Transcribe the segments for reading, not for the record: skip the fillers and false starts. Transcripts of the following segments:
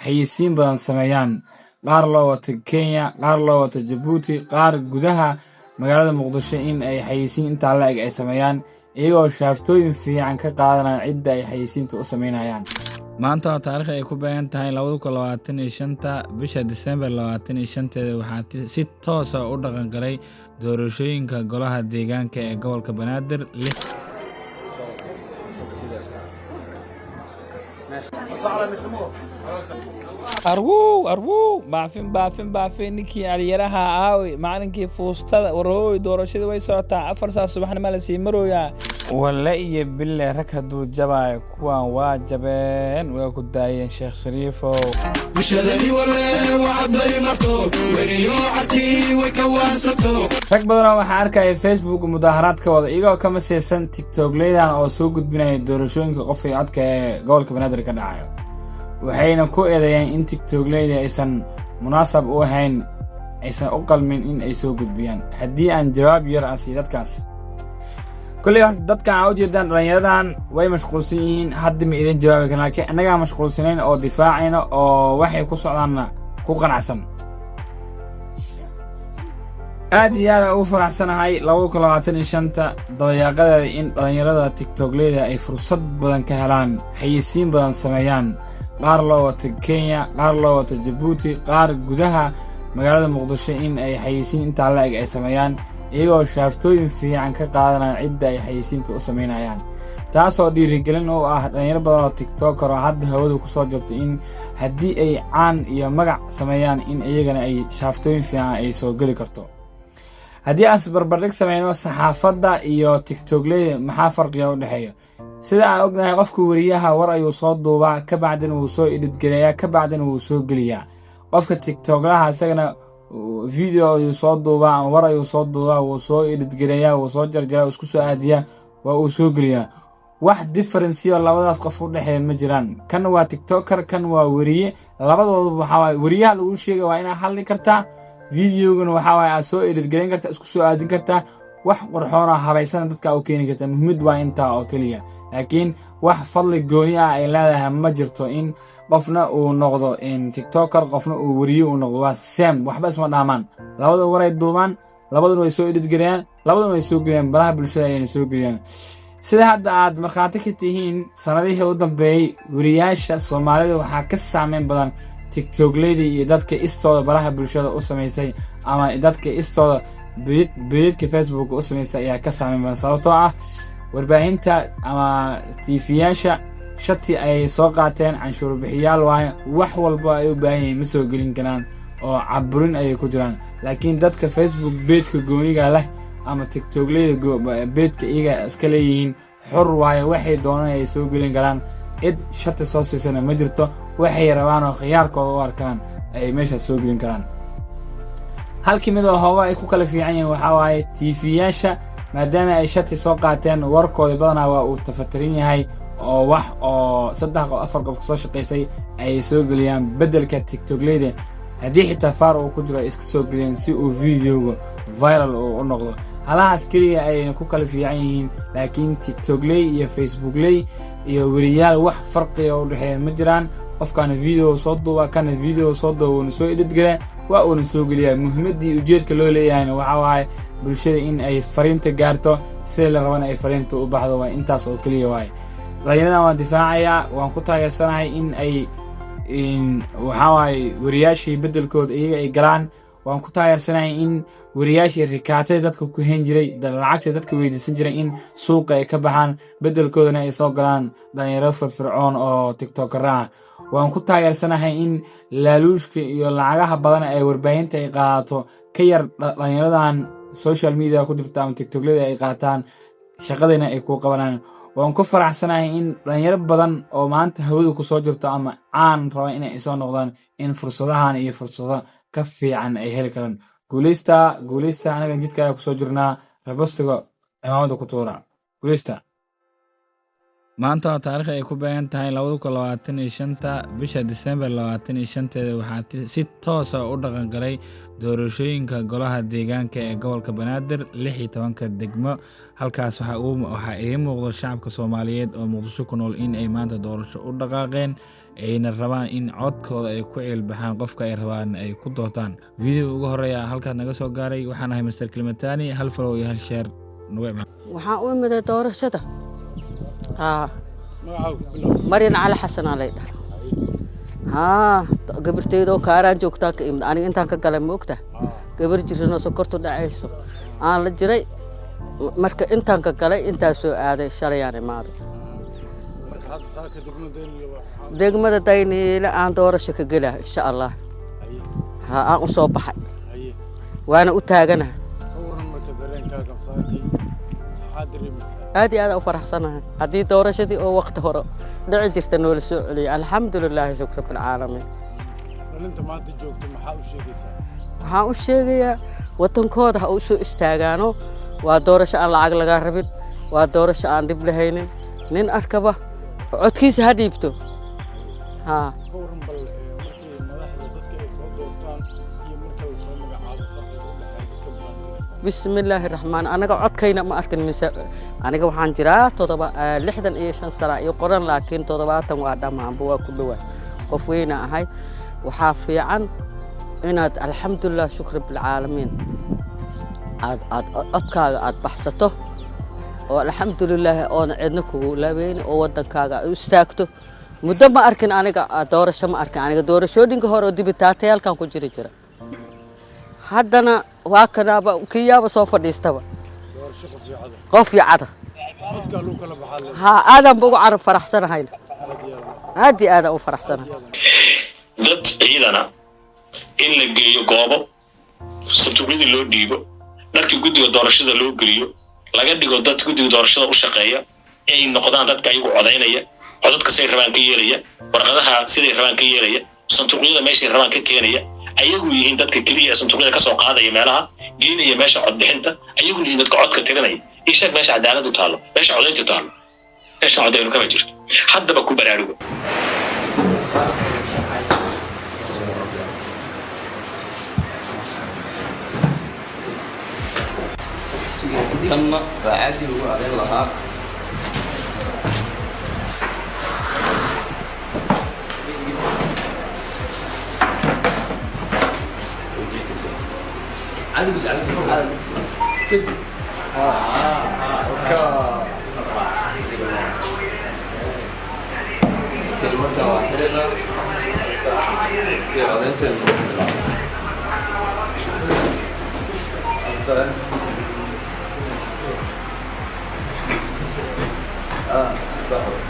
xayeysiin badan sameeyaan, qaar loo wato Kenya, qaar loo wato Djibouti, qaar gudaha magaalada Muqdisho in ay xayeysiin intaa la eg ay sameeyaan iyagoo shaaftooyin fiican ka qaadanaya cidda ay xayeysiinta u sameynayaan. maanta waa taariikh ay ku beegan tahay 2025 bisha December 25 waxaa si toos ah u dhaqan galay doorashooyinka golaha deegaanka ee gobolka Banaadir. arwuu baafin ninkii aliyaraha aawi maalinkii fuustada warooy doorashada way socotaa 4 saac subaxnimo la sii marooyaa walla iyo bille rag hadduu jabaayo kuwan waa jabeen waa ku daayeen Sheekh Shariifo rag badan waxaa arkaya Facebook mudaharaad ka wada iyagoo kama seesan TikTok leedan oo soo gudbinaya doorashooyinka qof iyo codka ee gobolka Banaadir ka dhacayo waxayna ku eedeeyeen in TikTok leeyahay aysan munaasab u ahayn aysan u qalmin in ay soo gudbiyaan haddii aan jawaab yar asi dadkaas kulli dadka aan u jeedaan dhalinyaradan way mashquulsan yihiin hadda ma idin jawaabi karaan laakiin annaga mashquulsanayn oo difaacayna oo waxay ku socdaanna ku qanacsan aad iyo aad ugu faraxsanahay 2025 dabayaaqadeeda in dhalinyarada TikTok leeyahay ay fursad badan ka helaan xayeysiin badan sameeyaan qaar loo wato Kenya, qaar loo wato Djibouti, qaar gudaha magaalada Muqdisho in ay xayeysiin intaa la eg ay sameeyaan iyagoo shaaftooyin fiican ka qaadanaya cidda ay xayeysiinta u sameynayaan taasoo dhiirigelin u ah dhalinyaro badan oo TikToker oo hadda hawada ku soo jirto in haddii ay caan iyo magac sameeyaan in iyagana ay shaaftooyin fiican ay soo geli karto haddii aan barbardhig sameyno saxaafadda iyo TikTok leeyahay maxaa farqiga u dhexeeya sida aan ognahay qofka wariyaha war ayuu soo duubaa ka bacdina wuu soo edit-gareeyaa ka bacdina wuu soo geliyaa qofka TikTok-laha isagana video ayuu soo duubaa ama war ayuu soo duubaa wuu soo edit-gareeyaa wuu soo jarjaraa wuu isku soo aadiyaa waa uu soo geliyaa wax difference oo labadaas qof u dhexeeya ma jiraan kan waa TikToker kan waa wariye labadoodu waxa waaye wariyaha lagu sheegay waa inaad hadli kartaa videogana waxa waaye aad soo edit-gareyn kartaa isku soo aadin kartaa wax qurxoon oo habaysan dadka u keeni kartaa muhiimad waa intaa oo kaliya laakiin wax fadli gooni ah ay leedahay ma jirto in qofna uu noqdo in TikToker qofna uu wariye uu noqdo waa same waxba isma dhaamaan labada waray duubaan labaduna way soo edit-gareeyaan labaduna way soo geliyaan baraha bulshada ayay soo geliyaan sida hadda aad markhaati ka tihiin sanadihii u dambeeyay wariyaasha Soomaalida waxaa ka saameyn badan TikTok leeyahay iyo dadka istooda baraha bulshada u sameystay ama dadka istooda beedka Facebook u sameystay ayaa ka saameyn badan sababtoo ah warbaahinta ama TV-yaasha shati ay soo qaateen canshuur bixiyaal waaye wax walba ay u baahan yihiin ma soo gelin karaan oo caburin ayay ku jiraan laakiin dadka Facebook beedka gooniga leh ama TikTok leeyahay beedka iyaga iska leeyihiin xor waaye waxay doonaan ay soo gelin karaan cid shati soo siisana ma jirto waxay rabaan oo khiyaarkooda u arkaan ay meesha soo gelin karaan halkii mid oo hooba ay ku kala fiican yihiin waxa waaye TV-yaasha maadaama ay shati soo qaateen warkooda badanaa waa uu tafatirin yahay oo wax oo 3 qof 4 qof soo shaqeysay ay soo geliyaan bedelka TikTok leeyahay haddii xitaa faar uu ku jiro iska soo geliyaan si uu videoga viral u noqdo halahaas kaliya ay ku kala fiican yihiin laakiin TikTok ley iyo Facebook ley iyo wariyaal wax farqi oo u dhaxeeya ma jiraan qofkana video soo duuba kana video soo duuba soo edit-gareeyaa waa uu soo geliyaa muhiimadii ujeedka loo leeyahay waxa waaye bulshada in ay fariinta gaarto si la rabana ay fariinta u baxdo waa intaas oo kaliya waaye dhalinyarada waan difaacayaa waan ku taageersanahay in ay waxa waaye wariyaashii bedelkooda iyaga ay galaan waan ku taageersanahay in wariyaashii rikaatay dadka ku heen jiray lacagta dadka weydiisan jiray in suuqa ay ka baxaan bedelkoodana ay soo galaan dhalinyaro firfircoon oo TikToker ah waan ku taageersanahay in laaluushka iyo lacagaha badan ay warbaahinta ay qaadato ka yar dhalinyaradan social media ku jirta ama TikTok-lada ay qaataan shaqadina ay ku qabanaan waan ku faraxsanahay in dhalinyaro badan oo maanta hawada ku soo jirto ama caan raba inay soo noqdaan in fursadahan iyo fursado ka fiican ay heli karaan guuleysta anaga jidka ku soo jirnaa rabostiga cimaamada ku tuura guuleysta maanta waa taariikh ay ku beegan tahay 2025 bisha December 25 waxaa si toos ah u dhaqan galay doorashooyinka golaha deegaanka ee gobolka Banaadir 16 degmo halkaas waxa ay muuqdo shacabka Soomaaliyeed oo Muqdisho ku nool in ay maanta doorasho u dhaqaaqeen ayna rabaan in codkooda ay ku ceelbaxaan qofka ay rabaan ay ku doortaan. Video ugu horeeya halkaas naga soo gaaray waxaan ahay Mr. Klimatani, hal follow iyo hal share nagu imaan. waxaan u imid doorashada Maryan Cali Xasan alay gabarteedoo kaaraan joogtaa ka imid aniga intaan ka galay ma ogtahay gabar jirano sokortu dhacayso aan la jiray marka intaan ka galay intaa soo aaday shalayaan imaaday degmada Dayniile aan doorasho ka galaa insha Allah aan u soo baxay waana u taaganahay aad iyo aad u faraxsanahay haddii doorashadii oo waqti hore dhici jirta noola soo celiyay alxamdulilaahi shukr rabbil caalamiin inta maanta joogto maxaa u sheegaysaa waxaan u sheegayaa wadankooda ha u soo istaagaano waa doorasho aan lacag laga rabin waa doorasho aan dib lahaynin nin arkaba codkiisa ha dhiibto kowran bal markii madaxda dadka ay soo doortaan iyo markay soo magacaabo farqiga u dhexeeya bismillaahi raxmaan anaga codkayna ma arkin mise aniga waxaan jiraa 65 sano iyo qoran laakiin 70 waa dhamaanba waa ku dhawaa qof weyn ahay waxaa fiican inaad alxamdulillah shukr bil caalamiin aad codkaaga aad baxsato oo alxamdulillah oo cidna kugu laabeyn oo wadankaaga u istaagto muddo ma arkin aniga doorasho ma arkin aniga doorashooyinka hore oo dibitaatayalkan ku jira haddana waa kanaaba kiyaaba soo fadhiistaba qof yacada codka loo kala baxaa haa aadan bugu carab faraxsanahay aad iyo aad u faraxsanahay dad ciidana in la geeyo goobo santuuqyadii loo dhiibo dadkii guddiga doorashada loo geliyo laga dhigo dad guddiga doorashada u shaqeeya ay noqdaan dadka ayagu codaynaya codadka say rabaan ka yeelaya warqadaha siday rabaan ka yeelaya santuuqyada meeshay rabaan ka keenaya ayagu yihiin dadka keliya santuuqyada ka soo qaadaya meelaha geenaya meesha codbixinta ayagu yihiin dadka codka tirinaya ishaag meesha cadaaladu taalo meesha codaynta taalo meesha codaynu kama jirto haddaba ku baraarugo تم فعادي وعليه لها عادي بس عادي كده كلمة واحدة سير انت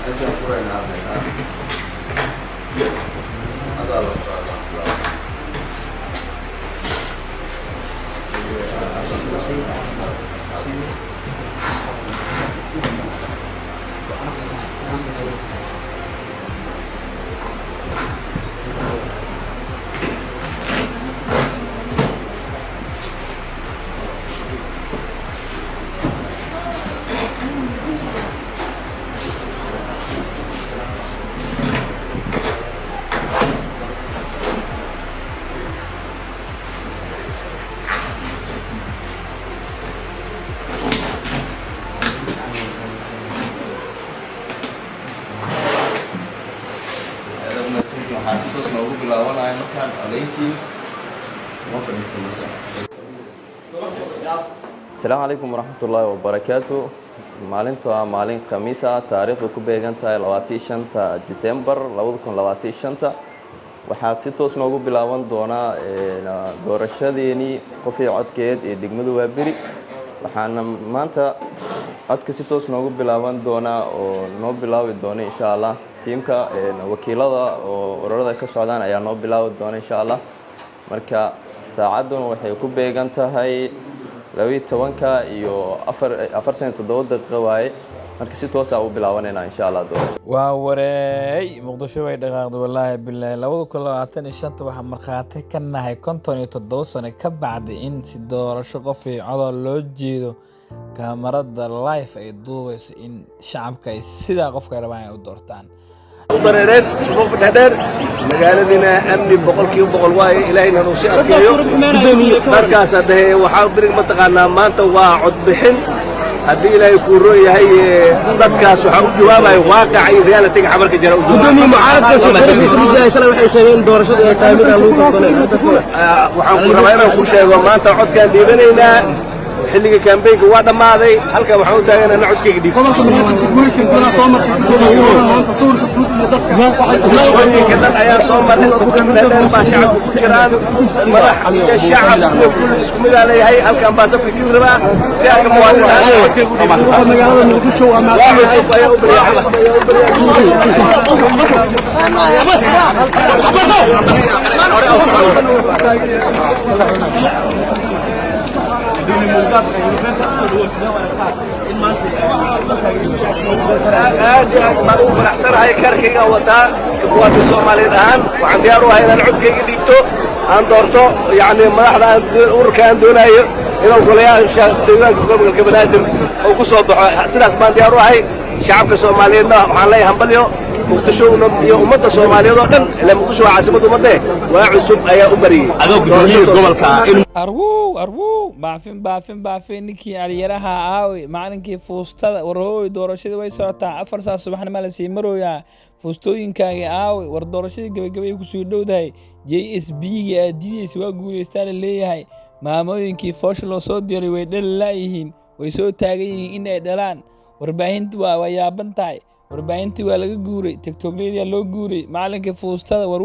أجل قرين هذا السلام عليكم ورحمة الله وبركاته. maalinta maalin khamiis ah taariikhdu ku beegan tahay 25 December 2025 waxaa si toos noogu bilaaban doona doorashadeeni qofii codkeed ee degmada Waaberi waxaana maanta codka si toos noogu bilaaban doona oo noo bilaawi doona insha Allah tiimka wakiilada oo ururada ka socdaan ayaa noo bilaawi doona insha Allah marka saacaduna waxay ku beegan tahay 12 iyo 47 daqiiqo waaye marka si toos ah u bilaabanayna insha Allah doorasho waa wareey muqdisho way dhaqaaqday wallahi billahi 2025 waxa marxaati ka nahay 57 sano ka bacdi in si doorasho qof iyo cod loo jeedo kaamarada live ay duubayso in shacabka ay sida qofka rabaan u doortaan dareereen suuq dhadheer magaaladina amni boqolkiiba boqol waaye ilaahayna noo sii arkayo markaas hadee waxa birin ma taqaanaa maanta waa cod bixin haddii ilaahay kuu roon yahay dadkaas waxaa u jawaabaya waaqaca iyo realitiga xamarka jira gudoomiye mucaaradka shalay waxay sheegeen doorashadu ay tahay mid aan lagu kalsoonayn waxaan ku rabaa inaan ku sheego maanta codkaan dhiibanaynaa xilliga kaambeynka waa dhammaaday halkan waxaan u taaganaana codkayga dhiib hooyinka dhan ayaa soo maray safar dheer baa shacabka ku jiraan madax iyo shacab iyo kulli isku mid aa leeyahay halkan baa safka geli rabaa si aan ka muwaadin ahaan codkaygu dhiib magaalada muqdisho waa cusub ayaa u aad baan ugu faraxsanahay karkayga wataa muwaadin Soomaaliyeed ahaan waxaan diyaar u ahay inaan codkayga dhiibto aan doorto yani madaxda ururka aan doonayo inuu golayaasha deegaanka gobolka banaadir oo ku soo baxo sidaas baan diyaar u ahay shacabka Soomaaliyeedna waxaan leeyahay hambalyo muqdisho iyo ummadda Soomaaliyeed oo dhan ilaa muqdisho waa caasimadda ummadda waa cusub ayaa u bariyay doorashada gobolka arwuu baafin ninkii caliyaraha aawi maalinkii fuustada warhooy doorashadii way socotaa 4 saac subaxnimo la sii marooyaa fuustooyinkaaga aawi war doorashadii gabagabay ku soo dhowdahay JSB ga aadidiisa waa guuleystaa la leeyahay maamooyinkii foosh loo soo diray way dhalaayihiin way soo taagan yihiin in ay dhalaan warbaahintu waa yaaban tahay warbaahintii waa laga guuray tiktokleyda loo guuray maalinkii fuustada war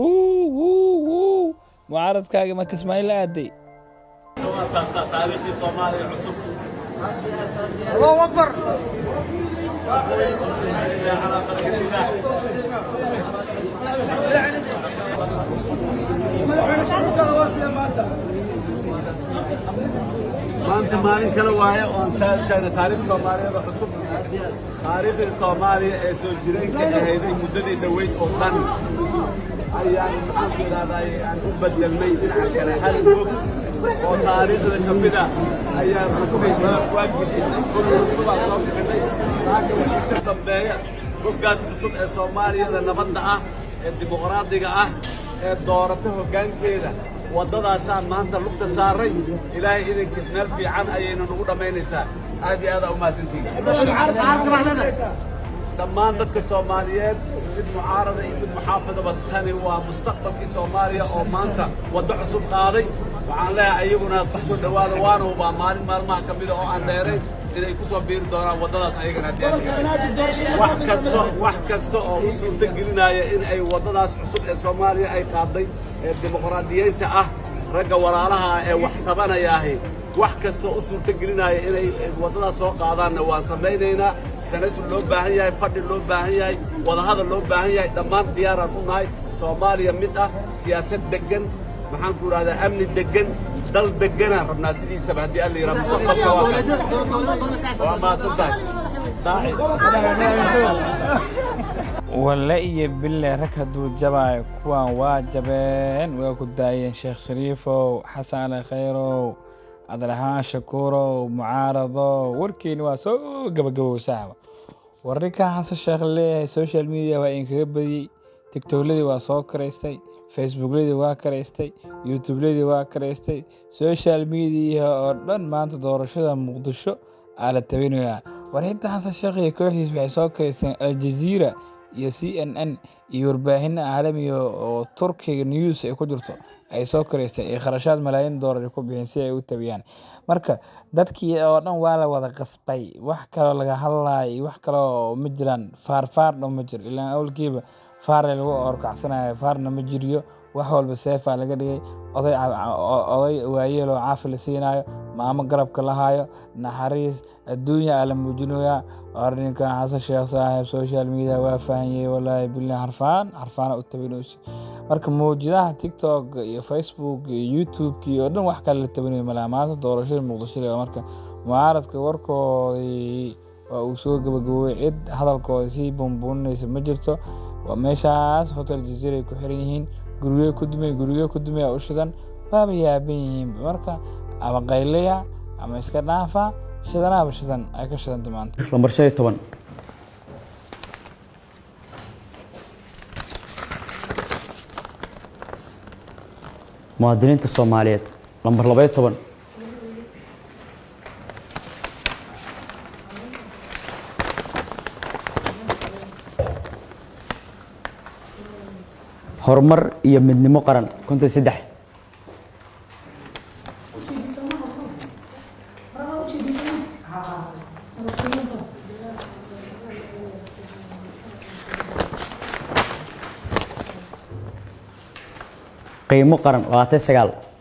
mucaaradkaaga marka Ismaaciil aaday taariikhdii Soomaaliya cusub Allahu Akbar maanta maalin kale waaye oo aan sheegay taariikh Soomaaliyeed cusub taariikhdii Soomaaliya ee soo jireenka ahayd muddadii dhaweyd oo dhan ayaan maxaan ku yiraahdaa aan u bedelnay dhinaca kale hal bog oo taariikhda ka mid ah ayaan rugay waagidii suba soo fikinay saaka wixii ka dambeeya boggaas cusub ee Soomaaliyada nabadda ah ee dimuqraadiga ah ee doorata hoggaankeeda wadadaasaa maanta lugta saaray ilaahay idinkiis meel fiican ayaynu nagu dhammaynaysaa aad iyo aad u mahadsantihiin dhammaan dadka Soomaaliyeed mid mucaarada iyo mid muxaafadaba tani waa mustaqbalkii Soomaaliya oo maanta waddo cusub qaaday waxaan leeyahay ayaguna ku soo dhawaada waana hubaa maalin maalmaha ka mida oo aan dheerayn inay ku soo biiri doonaan waddadaas ayagana wax kasta oo u suurta gelinaya in ay waddadaas cusub ee Soomaaliya ay qaaday ee dimuqraadiyiinta ah ragga walaalaha ee wax tabanayaahi wax kasta u suurta gelinaya inay waddadaas soo qaadaanna waan samaynaynaa tanaasul loo baahan yahay fadhi loo baahan yahay wadahadal loo baahan yahay dhammaan diyaaraan u nahay Soomaaliya mid ah siyaasad degan maxaan ku raahdaa amni degan dal deganaan rabnaa sidiisaba haddii alla yidhaha mustaqbalka waa maadsantahay walla iyo bille rag hadduu jabaayo kuwaan waa jabeen waa ku daayeen Sheekh Shariifow Xasan Ali Khayrow Abdiraxmaan Shakuurow mucaarado warkiina waa soo gabagabowsaaba wararka Xasan Sheekh leeyahay social media waa in kaga badiyay TikTok-ladii waa soo kareystay Facebook-ladii waa kareystay YouTube-ladii waa kareystay social media oo dhan maanta doorashada Muqdisho ala tabinaya wareegta Xasan Sheekh iyo kooxdiis waxay soo kareysteen Al Jazeera iyo CNN iyo warbaahin caalami oo Turkiga news ay ku jirto ay soo kareystay ee kharashaad malaayiin dollar ku bixin si ay u tabiyaan marka dadkii oo dhan waa la wada qasbay wax kale laga hadlaay wax kale oo ma jiraan faar ma jiro ilaa awlkiiba faar lagu orkacsanayo faarna ma jiriyo wax walba seefa laga dhigay oday waayeel oo caafi la siinayo maamo garabka la haayo naxariis adduunya ala muujinaya arrinka Xasan Sheekh saaxiib social media waa faahanyay wallahi billahi harfaan u tabinayso marka mawjadaha TikTok iyo Facebook iyo YouTube iyo dhan wax kale la tabinayo malaamaada doorashada Muqdisho marka mucaaradka warkoodii waa uu soo gabagabay cid hadalkooda si buunbuunaysa ma jirto waa meeshaas hotel Jazeera ay ku xiran yihiin guriga ku dumay u shidan waaba yaaban yihiin marka ama qayliya ama iska dhaafa shidanaaba shidan ay ka shidan maanta lambar 15 muwaadiniinta Soomaaliyeed lambar 12 horumar iyo midnimo qaran 53 qiimo qaran 29